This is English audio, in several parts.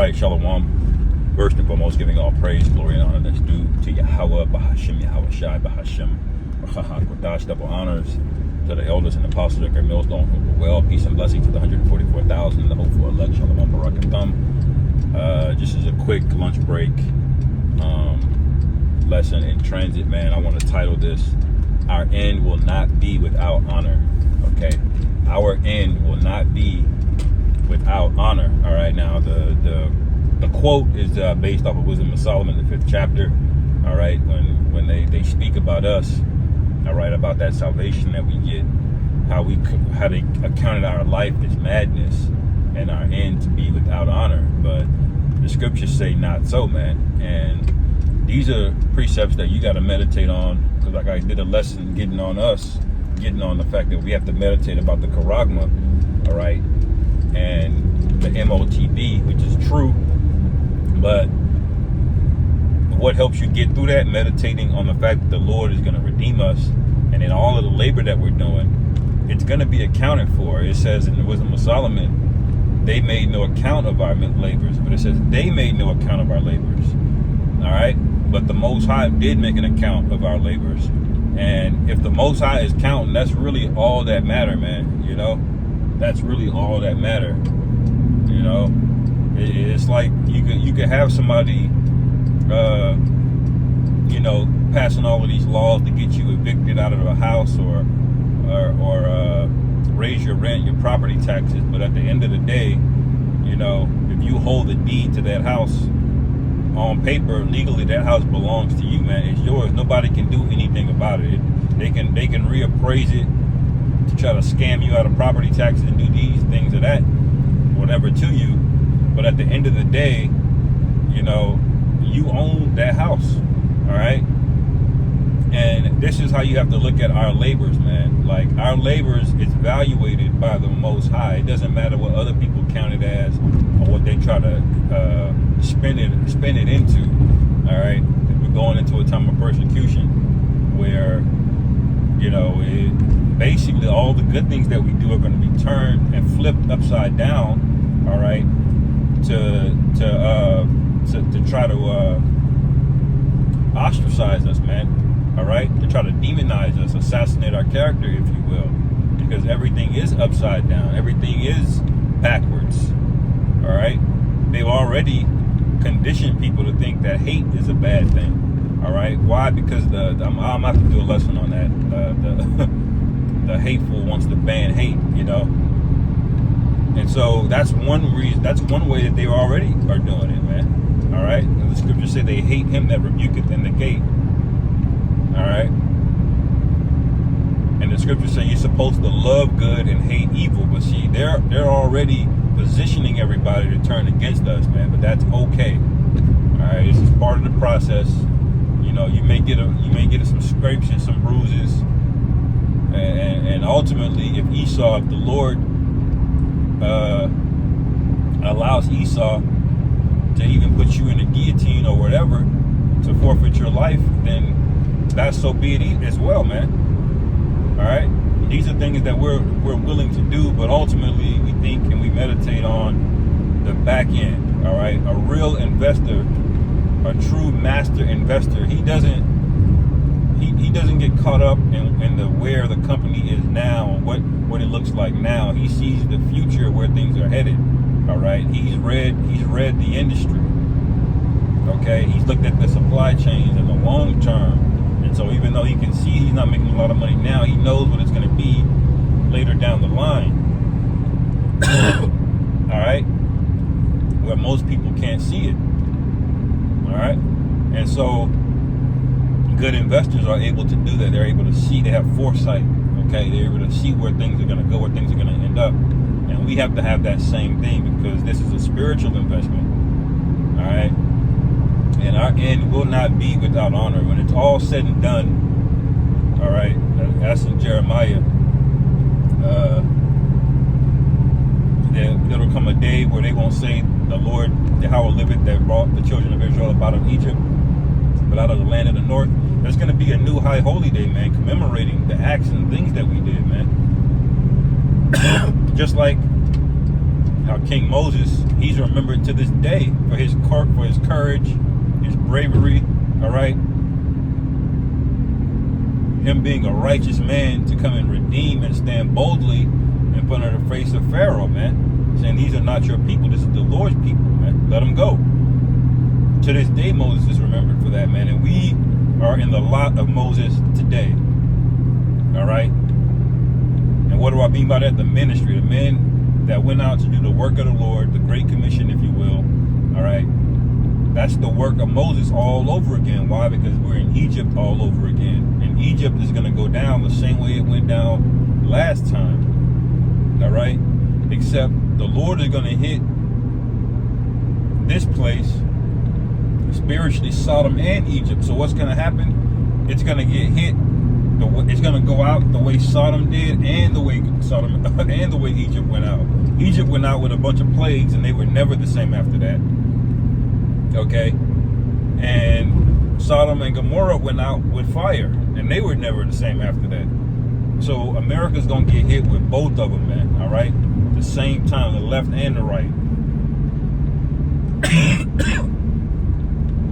right, Shalom. First and foremost, giving all praise, glory, and honor that's due to Yahweh, Bahashim, Yahweh Shai, Bahashim, Kodash, double honors to the elders and apostles at their millstone who were well. Peace and blessing to the 144,000 and the hopeful elect. Shalom, Barak and Thumb. Just as a quick lunch break lesson in transit, man, I want to title this, Our End Will Not Be Without Honor. Okay? Our end will not be without honor. All right, now the quote is based off of Wisdom of Solomon, the 5th chapter. All right, when they speak about us, all right, about that salvation that we get, how they accounted our life as madness and our end to be without honor. But the scriptures say not so, man. And these are precepts that you got to meditate on, because like I did a lesson getting on the fact that we have to meditate about the charagma, all right, and the MOTB, which is true. But what helps you get through that? Meditating on the fact that the Lord is going to redeem us, and in all of the labor that we're doing, it's going to be accounted for. It says in the Wisdom of Solomon, they made no account of our labors, but it says they made no account of our labors. All right, but the Most High did make an account of our labors, and if the Most High is counting, that's really all that matter, man. You know, that's really all that matter. You know, it's like you could have somebody, you know, passing all of these laws to get you evicted out of a house or raise your rent, your property taxes. But at the end of the day, you know, if you hold the deed to that house on paper, legally, that house belongs to you, man. It's yours. Nobody can do anything about it. They can reappraise it to try to scam you out of property taxes and do these things or that, whatever to you. But at the end of the day, you know, you own that house, all right? And this is how you have to look at our labors, man. Like, our labors is evaluated by the Most High. It doesn't matter what other people count it as or what they try to spin it into, all right? We're going into a time of persecution where, you know, basically all the good things that we do are going to be turned and flipped upside down, all right, to try to ostracize us, man. All right, to try to demonize us, assassinate our character, if you will, because everything is upside down, everything is backwards. All right, they've already conditioned people to think that hate is a bad thing. All right, why? Because I'm have to do a lesson on that. The hateful wants to ban hate, you know, and so that's one reason. That's one way that they already are doing it, man. All right, and the scriptures say they hate him that rebuketh in the gate. All right, and the scriptures say you're supposed to love good and hate evil. But see, they're already positioning everybody to turn against us, man. But that's okay. All right, this is part of the process. You know, you may get some scrapes and some bruises, and ultimately, if the Lord allows Esau to even put you in a guillotine or whatever to forfeit your life, then that's so be it as well, man. All right, these are things that we're willing to do, but ultimately we think and we meditate on the back end. All right, a real investor, a true master investor, he doesn't get caught up in the where the company is now, what it looks like now. He sees the future, where things are headed. All right, he's read the industry. Okay, he's looked at the supply chains in the long term. And so even though he can see he's not making a lot of money now, he knows what it's going to be later down the line. All right, where most people can't see it. All right, and so good investors are able to do that. They're able to see. They have foresight. Okay, they're able to see where things are going to go, where things are going to end up. And we have to have that same thing, because this is a spiritual investment. All right. And our end will not be without honor. When it's all said and done, all right, that's in Jeremiah, there'll come a day where they won't say, the Lord, Yahweh liveth, that brought the children of Israel up out of Egypt, but out of the land of the north. There's going to be a new high holy day, man, commemorating the acts and things that we did, man. Just like how King Moses, He's remembered to this day for his courage, his bravery, all right? Him being a righteous man to come and redeem and stand boldly in front of the face of Pharaoh, man. Saying, these are not your people, this is the Lord's people, man. Let them go. To this day, Moses is remembered for that, man. And we are in the lot of Moses today, all right? And what do I mean by that? The ministry, the men that went out to do the work of the Lord, the Great Commission, if you will, all right? That's the work of Moses all over again. Why? Because we're in Egypt all over again. And Egypt is going to go down the same way it went down last time, all right? Except the Lord is going to hit this place, spiritually, Sodom and Egypt. So what's going to happen? It's going to get hit. It's going to go out the way Sodom did, and the way Egypt went out. Egypt went out with a bunch of plagues, and they were never the same after that. Okay, and Sodom and Gomorrah went out with fire, and they were never the same after that. So America's going to get hit with both of them, man. All right, at the same time, the left and the right.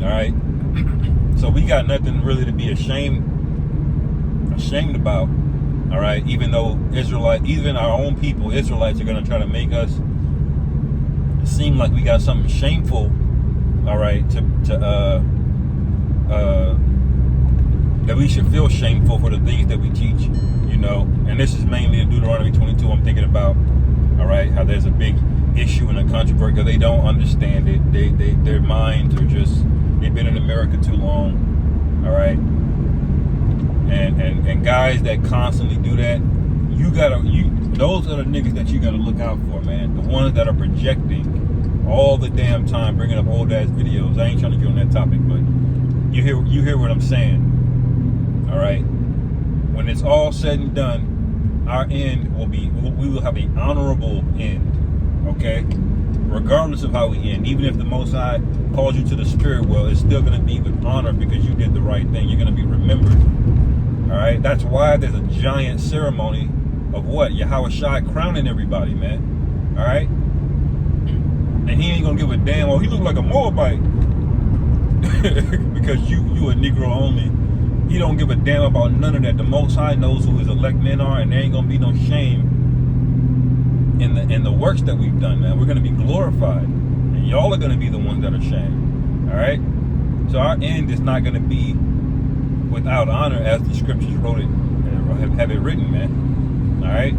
All right, so we got nothing really to be ashamed about, all right? Even though even our own people, Israelites, are going to try to make us seem like we got something shameful, all right, that we should feel shameful for the things that we teach, you know. And this is mainly in Deuteronomy 22 I'm thinking about, all right, how there's a big issue and a controversy because they don't understand it. Their minds are just, they've been in America too long, all right? And guys that constantly do that, those are the niggas that you gotta look out for, man. The ones that are projecting all the damn time, bringing up old ass videos. I ain't trying to get on that topic, but you hear what I'm saying, all right? When it's all said and done, our end we will have an honorable end, okay? Regardless of how we end, even if the Most High calls you to the spirit world, it's still gonna be with honor because you did the right thing. You're gonna be remembered. All right, that's why there's a giant ceremony of what? Yahweh Shai crowning everybody, man. All right, and he ain't gonna give a damn. Oh, he look like a Moabite because you a Negro only. He don't give a damn about none of that. The Most High knows who his elect men are, and there ain't gonna be no shame in the works that we've done, man. We're gonna be glorified, and y'all are gonna be the ones that are shamed. All right, so our end is not gonna be without honor, as the scriptures wrote it, have it written, man. All right.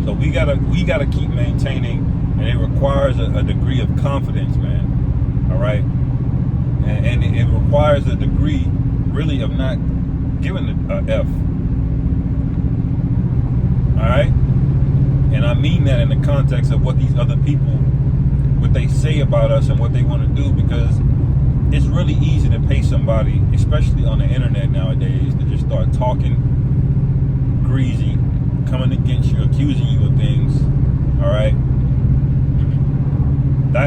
So we gotta keep maintaining, and it requires a degree of confidence, man. All right, and it requires a degree, really, of not giving a F. All right, and I mean that in the context of what these other people, what they say about us and what they want to do, because it's really easy to pay somebody, especially on the internet nowadays, to just start talking greasy, coming against you, accusing you of things, all right?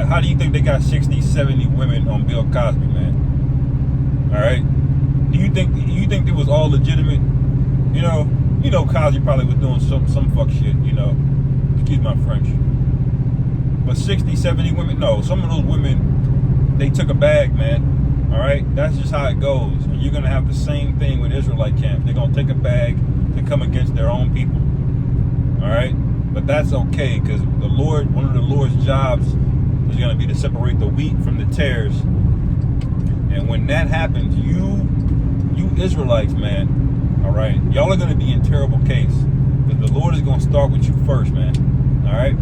How do you think they got 60, 70 women on Bill Cosby, man? All right? Do you think it was all legitimate? You know Cosby probably was doing some fuck shit, you know. Excuse my French. But 60, 70 women, no, some of those women, they took a bag, man. All right, that's just how it goes. And you're gonna have the same thing with Israelite camp. They're gonna take a bag to come against their own people. All right, but that's okay, because one of the Lord's jobs is gonna be to separate the wheat from the tares. And when that happens, you Israelites, man, all right, y'all are gonna be in terrible case, because the Lord is gonna start with you first, man. All right.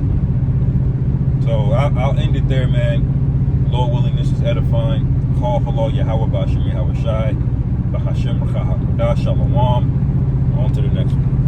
So I'll end it there, man. Lord willing, this is edifying. Call for Lord Yahweh B'Hashem Yahweh Shai. B'Hashem Shalom. On to the next one.